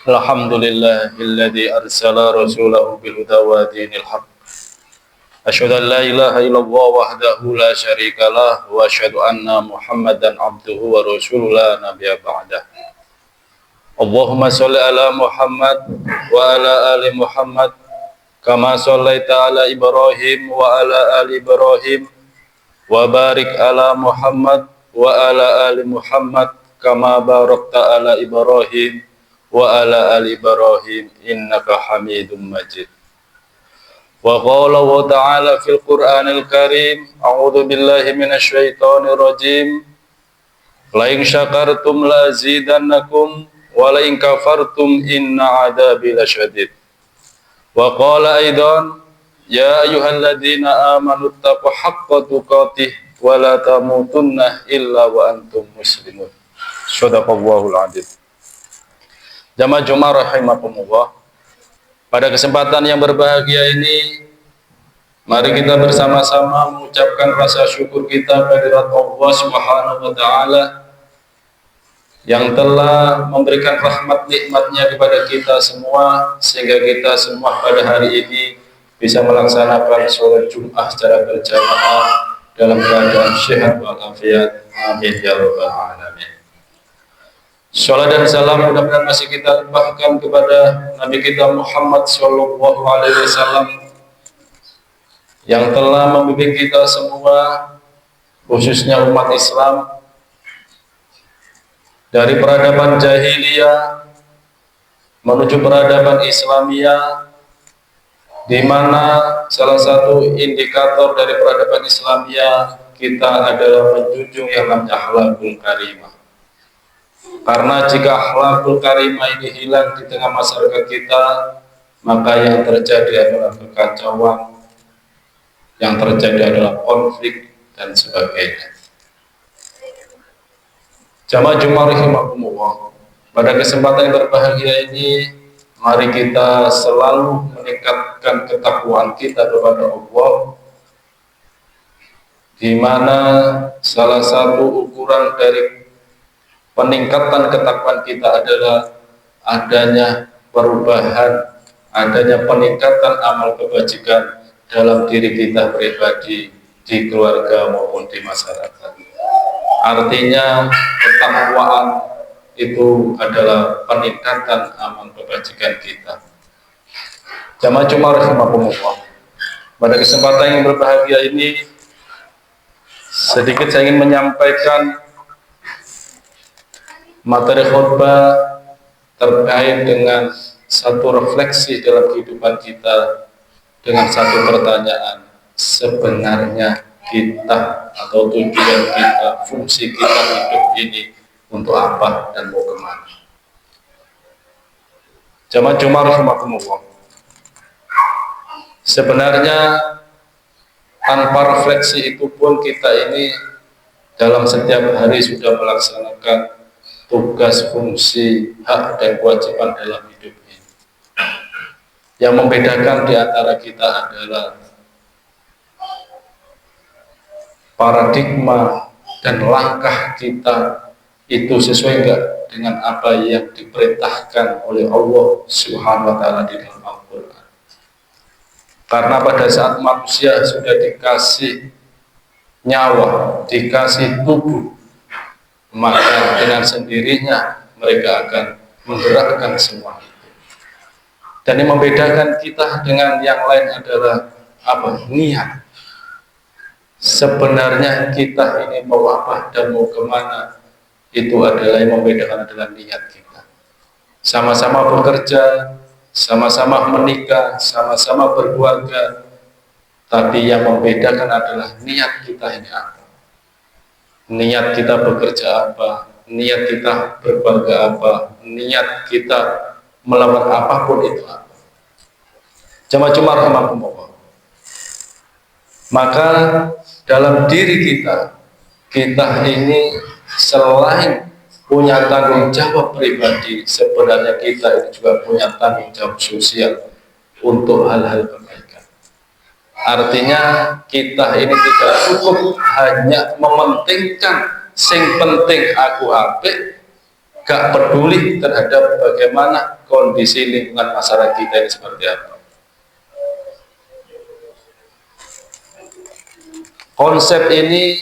Alhamdulillahilladzi arsala rasulahu bil huda wa dinil haq. Asyhadu an la ilaha illallah wahdahu la syarikalah wa asyhadu anna Muhammadan abduhu wa rasuluhu la nabiyya ba'dah. Allahumma shalli ala Muhammad wa ala ali Muhammad kama shallaita ala Ibrahim wa ala ali Ibrahim wa barik ala Muhammad wa ala ali Muhammad kama barakta ala Ibrahim wa ala ali Ibrahim innaka Hamidum Majid. Wa qala wa ta'ala fil Qur'anil Karim, a'udzu billahi minasyaitonir rajim. La in syakartum la zidannakum wa la in kafartum inna 'adzabi lasyadid. Wa qala aidan, ya ayyuhalladzina amanu taqu haqqa tuqatih wa la tamutunna illa wa antum muslimun. Shadaqallahul adzim. Jamaah Jumat rahimakumullah. Pada kesempatan yang berbahagia ini, mari kita bersama-sama mengucapkan rasa syukur kita kehadirat Allah Subhanahu wa taala yang telah memberikan rahmat nikmatnya kepada kita semua, sehingga kita semua pada hari ini bisa melaksanakan sholat Jumat secara berjamaah dalam keadaan sehat walafiat. Amin ya rabbal alamin. Salat dan salam mudah-mudahan masih kita limpahkan kepada Nabi kita Muhammad Sallallahu Alaihi Wasallam yang telah membimbing kita semua, khususnya umat Islam, dari peradaban jahiliyah menuju peradaban Islamiyah, di mana salah satu indikator dari peradaban Islamiyah kita adalah menjunjung yang namanya akhlakul karimah. Karena jika akhlakul karimah ini hilang di tengah masyarakat kita, maka yang terjadi adalah kekacauan, yang terjadi adalah konflik dan sebagainya. Jamaah Jumat rahimakumullah. Pada kesempatan yang berbahagia ini, mari kita selalu meningkatkan ketakwaan kita kepada Allah, di mana salah satu ukuran dari peningkatan ketakwaan kita adalah adanya perubahan, adanya peningkatan amal kebajikan dalam diri kita pribadi, di keluarga maupun di masyarakat. Artinya ketakwaan itu adalah peningkatan amal kebajikan kita. Jamaah Jumat rahimakumullah. Pada kesempatan yang berbahagia ini, sedikit saya ingin menyampaikan materi khutbah terkait dengan satu refleksi dalam kehidupan kita, dengan satu pertanyaan, sebenarnya kita atau tujuan kita, fungsi kita hidup ini untuk apa dan mau kemana? Jamaah Jumat rahimakumullah. Sebenarnya tanpa refleksi itu pun kita ini dalam setiap hari sudah melaksanakan tugas, fungsi, hak dan kewajiban dalam hidup ini. Yang membedakan di antara kita adalah paradigma dan langkah kita itu sesuai enggak dengan apa yang diperintahkan oleh Allah Subhanahu wa taala di dalam Al-Qur'an. Karena pada saat manusia sudah dikasih nyawa, dikasih tubuh, maka dengan sendirinya mereka akan menggerakkan semua itu. Dan yang membedakan kita dengan yang lain adalah apa? Niat. Sebenarnya kita ini mau apa dan mau kemana, itu adalah yang membedakan adalah niat kita. Sama-sama bekerja, sama-sama menikah, sama-sama berkeluarga, tapi yang membedakan adalah niat kita ini apa. Niat kita bekerja apa, niat kita berkeluarga apa, niat kita melakukan apapun itu apa. Jamaah Jumat rahimakumullah. Maka dalam diri kita, kita ini selain punya tanggung jawab pribadi, sebenarnya kita ini juga punya tanggung jawab sosial untuk hal-hal kebaikan. Artinya kita ini tidak cukup hanya mementingkan sing penting aku apik, gak peduli terhadap bagaimana kondisi lingkungan masyarakat kita ini seperti apa. Konsep ini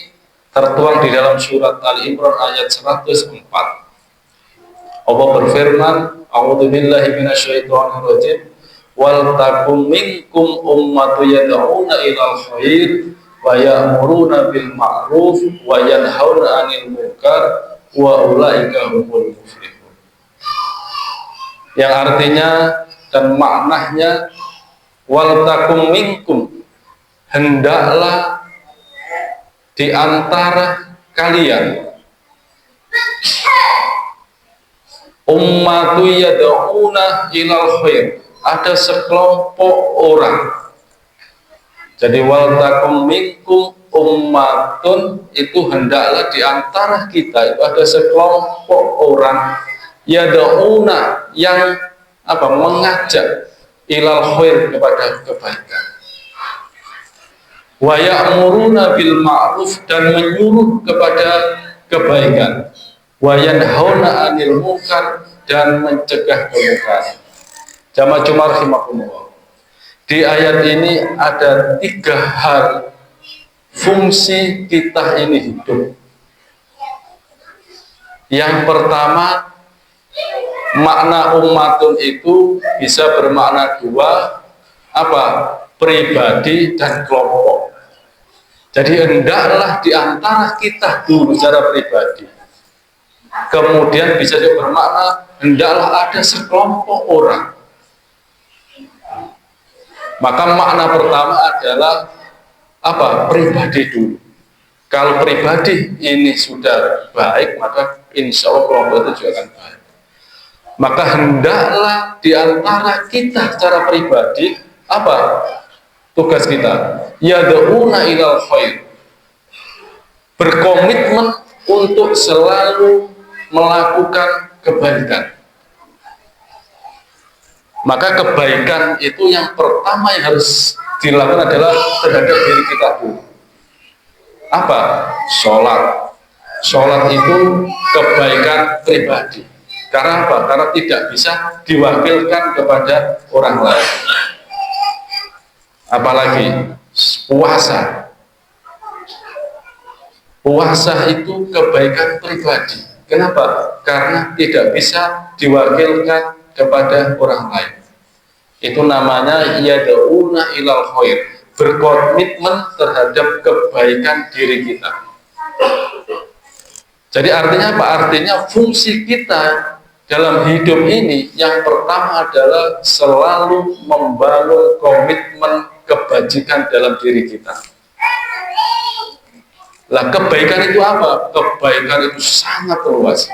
tertuang di dalam surat Al-Imran ayat 104. Allah berfirman, a'udzubillahi minasyaitonirrajim, wal takum minkum ummatun yad'una ilal khair wa ya'muruna bil ma'ruf wa yanhauna 'anil munkar wa ulaika humul muflihun. Yang artinya dan maknanya, wal takum minkum, hendaklah di antara kalian ummatu yad'una ilal khair, ada sekelompok orang. Jadi wal takum minkum ummatun, itu hendaklah di antara kita itu ada sekelompok orang yad'una, yang mengajak ilal khair, kepada kebaikan, wa ya'muruna bil ma'ruf, dan menyuruh kepada kebaikan, wa yanhauna 'anil munkar, dan mencegah kemungkaran. Jamaah Jumat rahimakumullah. Di ayat ini ada 3 hal fungsi kita ini hidup. Yang pertama, makna ummatun itu bisa bermakna 2, pribadi dan kelompok. Jadi hendaklah di antara kita dulu secara pribadi. Kemudian bisa juga bermakna hendaklah ada sekelompok orang. Maka makna pertama adalah pribadi dulu. Kalau pribadi ini sudah baik, maka insya Allah kelompok itu juga akan baik. Maka hendaklah di antara kita secara pribadi, tugas kita? Yad'una ilal khair, berkomitmen untuk selalu melakukan kebaikan. Maka kebaikan itu yang pertama yang harus dilakukan adalah terhadap diri kita dulu. Sholat. Sholat itu kebaikan pribadi. Karena Karena tidak bisa diwakilkan kepada orang lain. Apalagi puasa. Puasa itu kebaikan pribadi. Kenapa? Karena tidak bisa diwakilkan kepada orang lain. Itu namanya yad'una ilal khair, berkomitmen terhadap kebaikan diri kita. Jadi artinya apa? Artinya fungsi kita dalam hidup ini yang pertama adalah selalu membangun komitmen kebajikan dalam diri kita. Lah, kebaikan itu apa? Kebaikan itu sangat luas.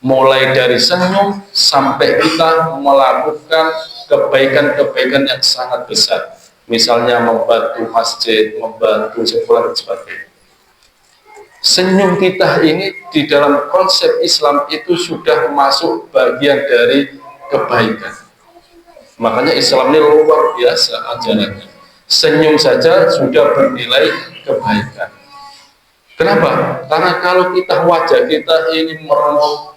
Mulai dari senyum sampai kita melakukan kebaikan-kebaikan yang sangat besar. Misalnya membantu masjid, membantu sekolah dan sebagainya. Senyum kita ini di dalam konsep Islam itu sudah masuk bagian dari kebaikan. Makanya Islam ini luar biasa ajarannya. Senyum saja sudah bernilai kebaikan. Kenapa? Karena kalau kita wajah kita ini merenung,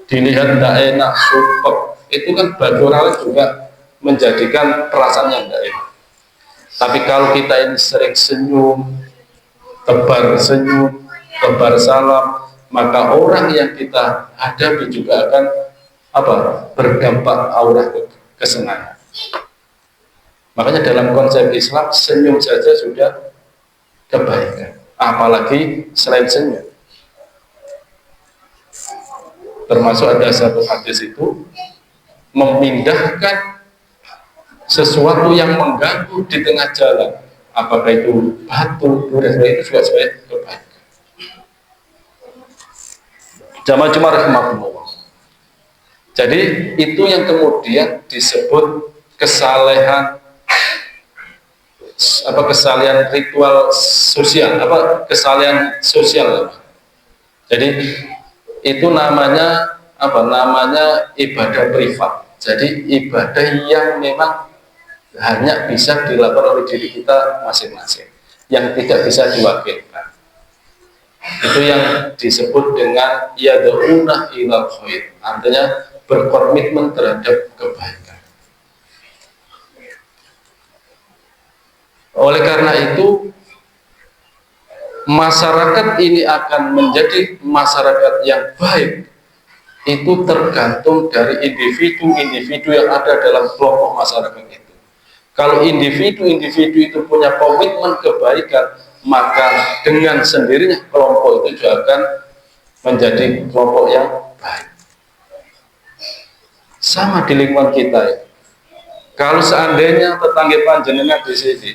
dilihat tidak enak, sumpek, itu kan bagi orang lain juga menjadikan perasaan yang tidak enak. Tapi kalau kita ini sering senyum, tebar senyum, tebar salam, maka orang yang kita hadapi juga akan berdampak aura kesenangan. Makanya dalam konsep Islam, senyum saja sudah kebaikan, apalagi selain senyum. Termasuk ada satu hadis itu memindahkan sesuatu yang mengganggu di tengah jalan, apakah itu batu, itu juga sebagai kebaikan. Jamaah Jumat rahimakumullah. Jadi itu yang kemudian disebut kesalehan, kesalehan ritual sosial, kesalehan sosial. Jadi itu namanya namanya ibadah privat. Jadi ibadah yang memang hanya bisa dilakukan oleh diri kita masing-masing, yang tidak bisa diwakilkan. Itu yang disebut dengan yad'una ilal khair, artinya berkomitmen terhadap kebaikan. Oleh karena itu, masyarakat ini akan menjadi masyarakat yang baik itu tergantung dari individu-individu yang ada dalam kelompok masyarakat itu. Kalau individu-individu itu punya komitmen kebaikan, maka dengan sendirinya kelompok itu juga akan menjadi kelompok yang baik. Sama di lingkungan kita ya. Kalau seandainya tetangga panjenengan di sini,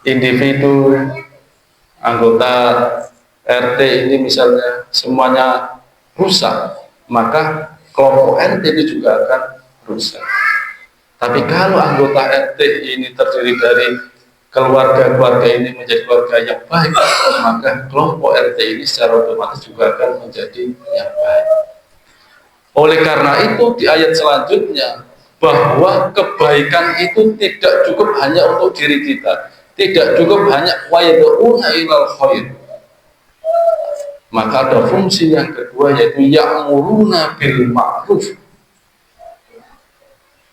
individu, anggota RT ini misalnya semuanya rusak, maka kelompok RT itu juga akan rusak. Tapi kalau anggota RT ini terdiri dari keluarga-keluarga ini menjadi keluarga yang baik, maka kelompok RT ini secara otomatis juga akan menjadi yang baik. Oleh karena itu di ayat selanjutnya, bahwa kebaikan itu tidak cukup hanya untuk diri kita, tidak cukup hanya wayad'una ilal khair. Maka ada fungsi yang kedua, yaitu ya'muruna bil ma'ruf.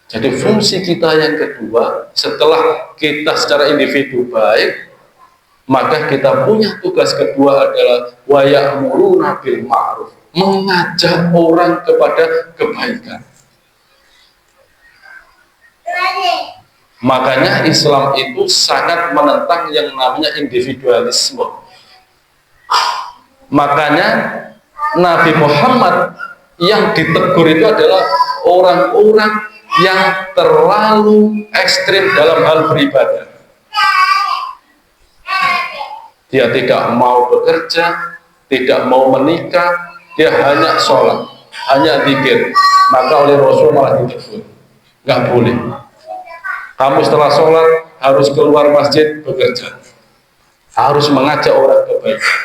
Jadi fungsi kita yang kedua, setelah kita secara individu baik, maka kita punya tugas kedua adalah wa ya'muruna bil ma'ruf, mengajak orang kepada kebaikan. Makanya Islam itu sangat menentang yang namanya individualisme. Makanya Nabi Muhammad yang ditegur itu adalah orang-orang yang terlalu ekstrim dalam hal beribadah. Dia tidak mau bekerja, tidak mau menikah, dia hanya sholat, hanya zikir. Maka oleh Rasul malah ditegur, nggak boleh. Kamu setelah sholat harus keluar masjid bekerja, harus mengajak orang kebaikan.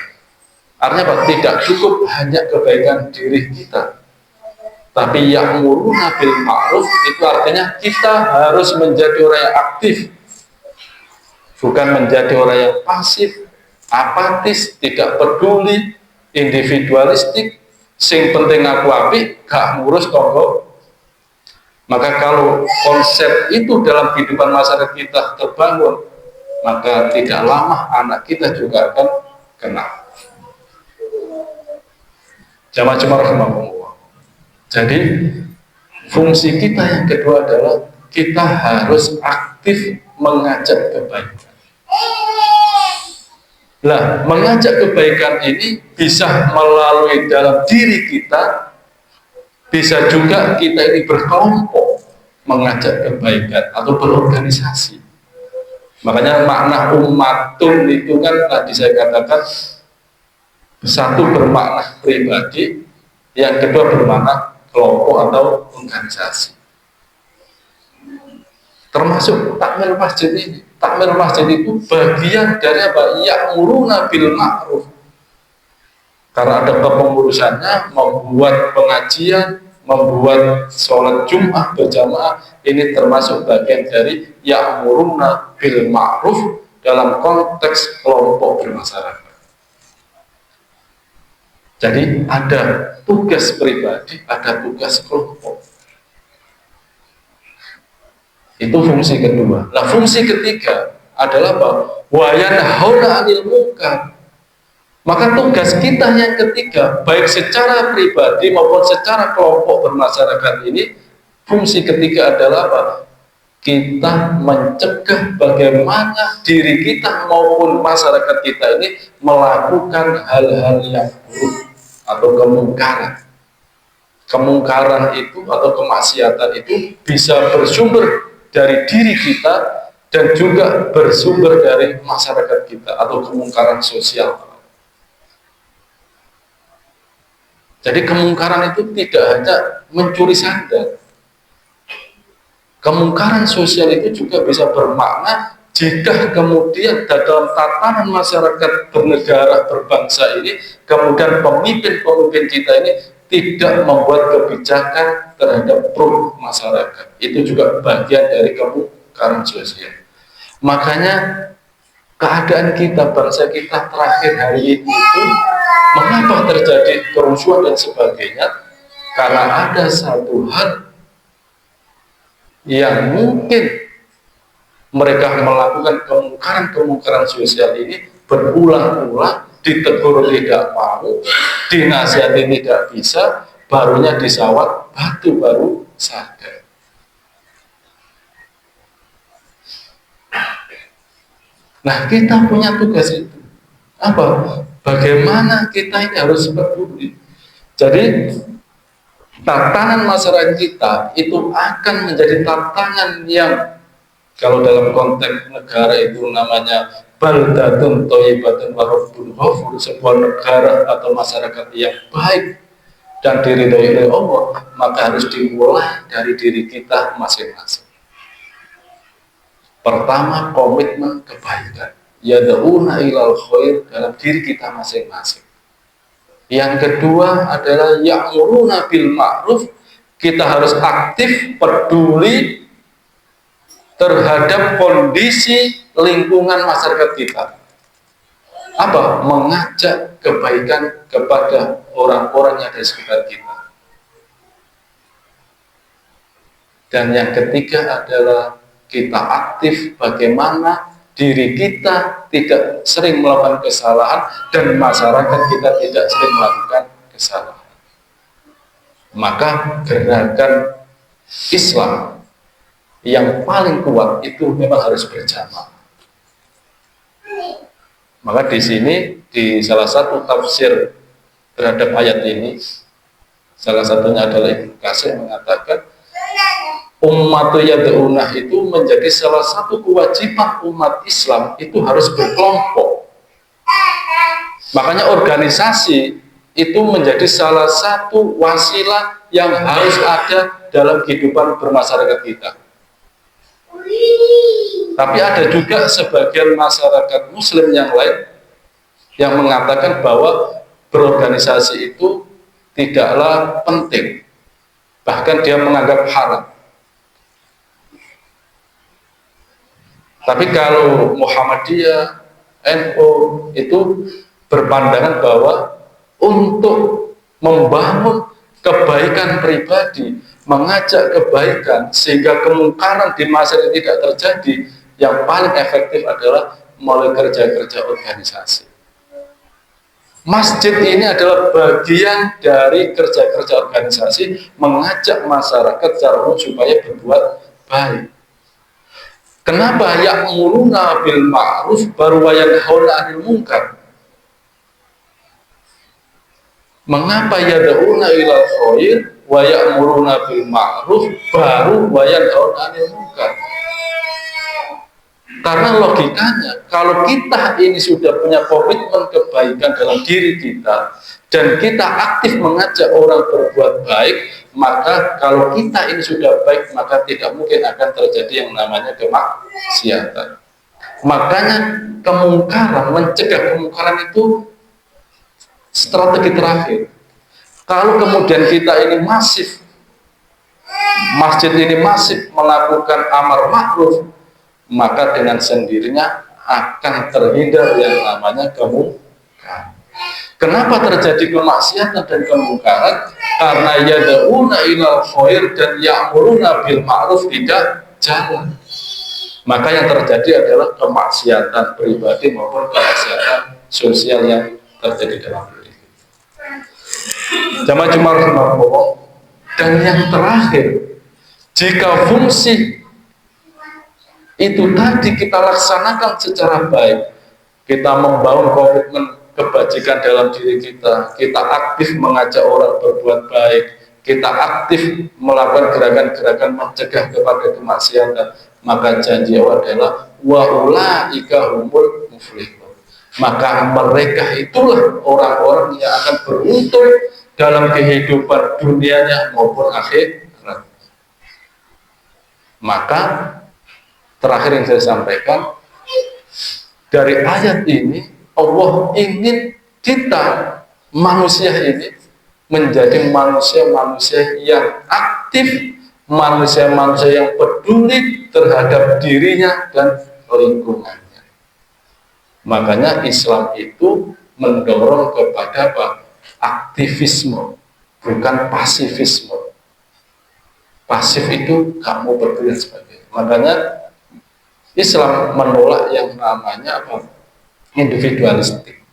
Artinya apa? Tidak cukup hanya kebaikan diri kita, tapi ya'muruna bil ma'ruf itu artinya kita harus menjadi orang yang aktif, bukan menjadi orang yang pasif, apatis, tidak peduli, individualistik, sing penting aku apik, gak ngurus tonggo. Maka kalau konsep itu dalam kehidupan masyarakat kita terbangun, maka tidak lama anak kita juga akan kena. Jamaah-jamaah rahimahumullah. Jadi fungsi kita yang kedua adalah kita harus aktif mengajak kebaikan. Nah, mengajak kebaikan ini bisa melalui dalam diri kita, bisa juga kita ini berkelompok mengajak kebaikan atau berorganisasi. Makanya makna ummatun itu kan tadi saya katakan, satu bermakna pribadi, yang kedua bermakna kelompok atau organisasi. Termasuk takmir masjid ini. Takmir masjid itu bagian dari apa? Ya'muruna bil ma'ruf. Karena ada kepengurusannya, membuat pengajian, membuat sholat Jumat berjamaah, ini termasuk bagian dari ya'muruna bil ma'ruf dalam konteks kelompok bermasyarakat. Jadi ada tugas pribadi, ada tugas kelompok. Itu fungsi kedua. Nah, fungsi ketiga adalah apa? Wa yanhauna 'anil munkar. Maka tugas kita yang ketiga, baik secara pribadi maupun secara kelompok bermasyarakat ini, fungsi ketiga adalah apa? Kita mencegah bagaimana diri kita maupun masyarakat kita ini melakukan hal-hal yang buruk atau kemungkaran. Kemungkaran itu atau kemaksiatan itu bisa bersumber dari diri kita dan juga bersumber dari masyarakat kita atau kemungkaran sosial. Jadi kemungkaran itu tidak hanya mencuri sandal. Kemungkaran sosial itu juga bisa bermakna jika kemudian dalam tatanan masyarakat bernegara berbangsa ini, kemudian pemimpin-pemimpin kita ini tidak membuat kebijakan terhadap pro masyarakat, itu juga bagian dari kemungkaran sosial. Makanya keadaan kita, bangsa kita terakhir hari ini itu Mengapa terjadi kerusuhan dan sebagainya? Karena ada satu hal yang mungkin mereka melakukan kemungkaran sosial ini berulang-ulang, ditegur tidak mau, dinasihati tidak bisa, barunya disawat batu baru sadar. Nah, kita punya tugas itu. Apa? Bagaimana kita ini harus peduli. Jadi tantangan masyarakat kita itu akan menjadi tantangan yang kalau dalam konteks negara itu namanya baldatun thayyibatun wa rabbun ghafur, sebuah negara atau masyarakat yang baik dan diridhoi oleh Allah, maka harus dimulai dari diri kita masing-masing. Pertama, komitmen kebaikan, yad'una ilal khair, dalam diri kita masing-masing. Yang kedua adalah ya'muruna bil ma'ruf, kita harus aktif peduli terhadap kondisi lingkungan masyarakat kita. Apa? Mengajak kebaikan kepada orang-orang yang ada di sekitar kita. Dan yang ketiga adalah kita aktif bagaimana diri kita tidak sering melakukan kesalahan dan masyarakat kita tidak sering melakukan kesalahan. Maka gerakan Islam yang paling kuat itu memang harus berjamaah. Maka di sini di salah satu tafsir terhadap ayat ini, salah satunya adalah Ibnu Katsir mengatakan ummatu yad'unah itu menjadi salah satu kewajiban umat Islam itu harus berkelompok. Makanya organisasi itu menjadi salah satu wasilah yang harus ada dalam kehidupan bermasyarakat kita. Tapi ada juga sebagian masyarakat muslim yang lain yang mengatakan bahwa berorganisasi itu tidaklah penting, bahkan dia menganggap haram. Tapi kalau Muhammadiyah, NU itu berpandangan bahwa untuk membangun kebaikan pribadi, mengajak kebaikan sehingga kemungkaran di masyarakat tidak terjadi, yang paling efektif adalah melalui kerja-kerja organisasi. Masjid ini adalah bagian dari kerja-kerja organisasi, mengajak masyarakat secara umum supaya berbuat baik. Kenapa ya'muruna bil ma'ruf baru wa yanhauna 'anil munkar? Mengapa yad'una ilal khair wa ya'muruna bil ma'ruf baru wa yanhauna 'anil munkar? Karena logikanya, kalau kita ini sudah punya komitmen kebaikan dalam diri kita dan kita aktif mengajak orang berbuat baik, maka kalau kita ini sudah baik, maka tidak mungkin akan terjadi yang namanya kemaksiatan. Makanya kemungkaran, mencegah kemungkaran itu strategi terakhir. Kalau kemudian kita ini masif, masjid ini masif melakukan amar ma'ruf, maka dengan sendirinya akan terhindar yang namanya kemungkaran. Kenapa terjadi kemaksiatan dan kemungkaran? Karena yad'una ilal khair dan ya'muruna bil ma'ruf tidak jalan. Maka yang terjadi adalah kemaksiatan pribadi maupun kemaksiatan sosial yang terjadi dalam diri kita. Jamaah Jumat rahimahullah. Dan yang terakhir, jika fungsi itu tadi kita laksanakan secara baik, kita membangun komitmen kebajikan dalam diri kita, kita aktif mengajak orang berbuat baik, kita aktif melakukan gerakan-gerakan mencegah kepada kemaksiatan, maka janji Allah adalah wa ulaika humul muflihun. Maka mereka itulah orang-orang yang akan beruntung dalam kehidupan dunianya maupun akhirat. Maka terakhir yang saya sampaikan, dari ayat ini Allah ingin kita manusia ini menjadi manusia-manusia yang aktif, manusia-manusia yang peduli terhadap dirinya dan lingkungannya. Makanya Islam itu mendorong kepada apa? Aktivisme, bukan pasifisme. Pasif itu kamu bergerak sebagainya. Makanya Islam menolak yang namanya apa? Individualistik.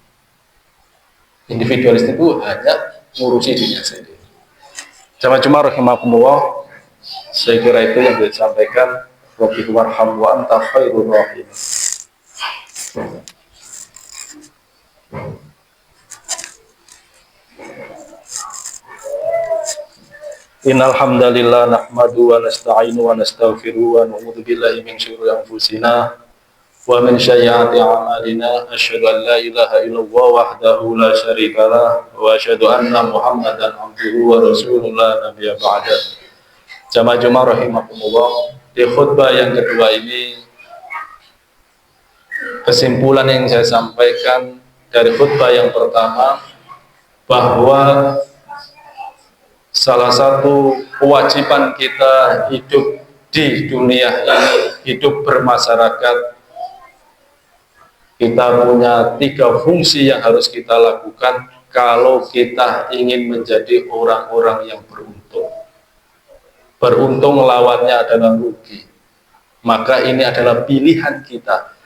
Individualis itu hanya ngurusi dirinya sendiri. Jamaah rahimakumullah, saya kira itu yang disampaikan. Rabbi warham wa anta khairur rahim. Innal hamdalillah nahmadu wa nasta'inu wa nastaghfiru wa na'udzu billahi min syururi anfusina wa min sayyiati a'malina. Asyhadu an la ilaha illallah wahdahu la syarikalah wa asyhadu anna Muhammadan abduhu wa rasuluhu la nabiyya ba'da. Jamaah rahimakumullah, di khutbah yang kedua ini kesimpulan yang saya sampaikan dari khutbah yang pertama bahwa salah satu kewajiban kita hidup di dunia ini, hidup bermasyarakat, kita punya 3 fungsi yang harus kita lakukan kalau kita ingin menjadi orang-orang yang beruntung. Beruntung lawannya adalah rugi. Maka ini adalah pilihan kita.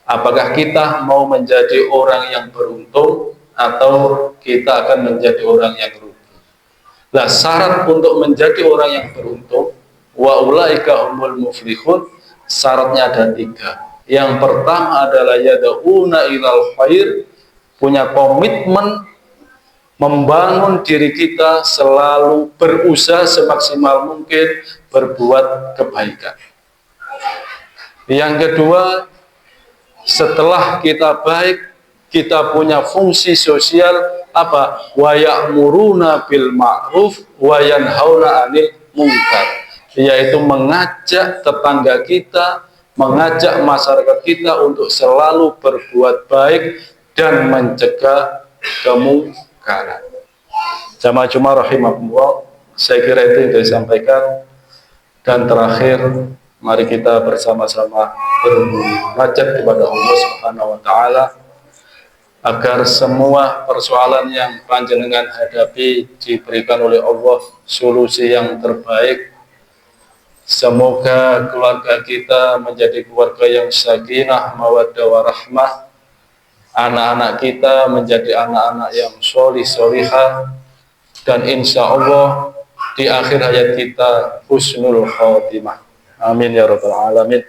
Apakah kita mau menjadi orang yang beruntung atau kita akan menjadi orang yang rugi. Nah, syarat untuk menjadi orang yang beruntung, wa ulaika humul muflihun, syaratnya ada 3. Yang pertama adalah yad'una ilal khair, punya komitmen membangun diri kita selalu berusaha semaksimal mungkin berbuat kebaikan. Yang kedua, setelah kita baik, kita punya fungsi sosial apa? Wa ya'muruna bil ma'ruf wa yanhauna 'anil munkar, yaitu mengajak tetangga kita, mengajak masyarakat kita untuk selalu berbuat baik dan mencegah kemungkaran. Jamaah rahimakumullah, saya kira itu yang saya sampaikan. Dan terakhir, mari kita bersama-sama bermunajat kepada Allah Subhanahu wa taala agar semua persoalan yang panjenengan hadapi diberikan oleh Allah solusi yang terbaik. Semoga keluarga kita menjadi keluarga yang sakinah, mawaddah, warahmah. Anak-anak kita menjadi anak-anak yang solih, solihah. Dan insya Allah di akhir hayat kita husnul khotimah. Amin ya rabbal alamin.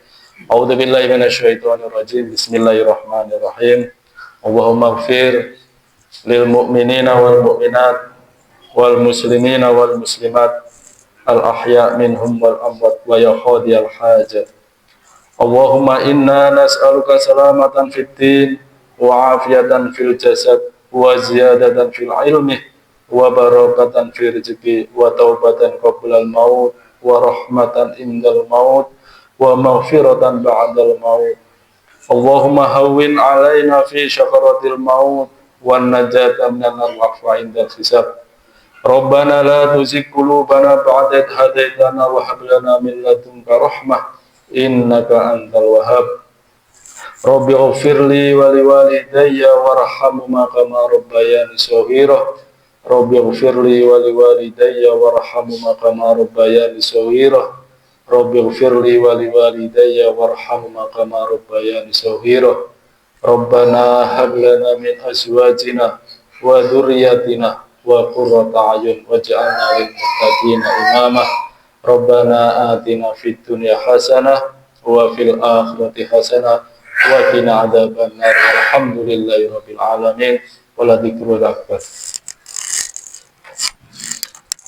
A'udzubillahi minasyaitonirrajim. Bismillahirrahmanirrahim. Allahumma ighfir lil mu'minina wal mu'minat wal muslimina wal muslimat al-ahya' minhum wal amwat wa ya qadiyal hajat. Allahumma inna nas'aluka salamatan fid din wa afiyatan fil jasad wa ziyadatan fil ilmi wa barakatan fil rizqi wa taubatan qablal maut wa rahmatan indal maut wa maghfiratan ba'dal maut. Allahumma hawwin 'alaina fi syakaratil maut wan najata minal afwa indal hisab. Rabbana la tuzigh qulubana ba'da idh hadaitana wa hab lana min ladunka rahmah innaka antal wahhab. Rabbi ighfirli wa liwalidayya warhamhuma kama rabbayani shaghira. Rabbi ighfirli wa liwalidayya warhamhuma kama rabbayani shaghira. Rabbi ighfirli wa liwalidayya warhamhuma kama rabbayani shaghira. Rabbana hab lana min azwajina wa dhurriyyatina wa qurrata a'yun waj'alna lil muttaqina imama. Rabbana atina fid dunya hasanah wa fil akhirati hasanah wa qina adzabannar. Alhamdulillahi rabbil alamin. Wa la dzikrul akbar.